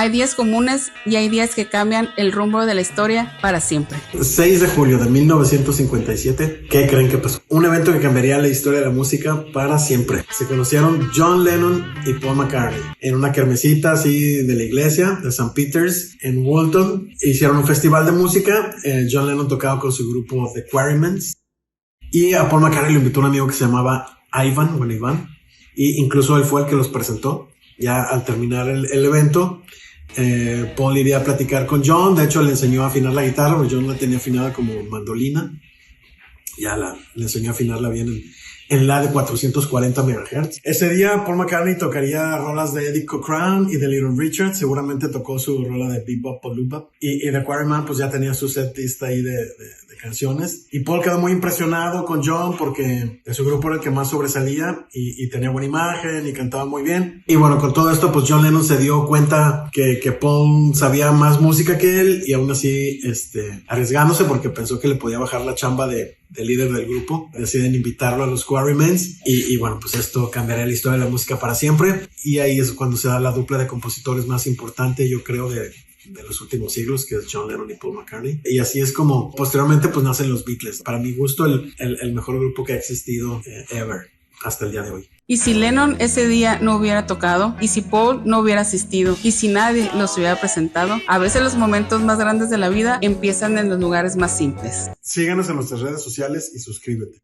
Hay días comunes y hay días que cambian el rumbo de la historia para siempre. 6 de julio de 1957, ¿qué creen que pasó? Un evento que cambiaría la historia de la música para siempre. Se conocieron John Lennon y Paul McCartney en una kermesita así de la iglesia de St. Peter's en Walton. Hicieron un festival de música. John Lennon tocaba con su grupo The Quarrymans y a Paul McCartney lo invitó un amigo que se llamaba Iván, y incluso él fue el que los presentó. Ya al terminar el evento, Paul iría a platicar con John. De hecho le enseñó a afinar la guitarra, porque John la tenía afinada como mandolina. Ya le enseñó a afinarla bien en la de 440 MHz. Ese día Paul McCartney tocaría rolas de Eddie Cochran y de Little Richard. Seguramente tocó su rola de Bebop o Loop. Y The Quarrymen pues ya tenía su set list ahí de canciones. Y Paul quedó muy impresionado con John porque de su grupo era el que más sobresalía y tenía buena imagen y cantaba muy bien. Y bueno, con todo esto pues John Lennon se dio cuenta que Paul sabía más música que él, y aún así arriesgándose porque pensó que le podía bajar la chamba de líder del grupo, deciden invitarlo a los Quarrymans y bueno, pues esto cambiaría la historia de la música para siempre. Y ahí es cuando se da la dupla de compositores más importante, yo creo, de los últimos siglos, que es John Lennon y Paul McCartney. Y así es como posteriormente pues nacen los Beatles. Para mi gusto el mejor grupo que ha existido ever hasta el día de hoy. Y si Lennon ese día no hubiera tocado, y si Paul no hubiera asistido, y si nadie los hubiera presentado, a veces los momentos más grandes de la vida empiezan en los lugares más simples. Síganos en nuestras redes sociales y suscríbete.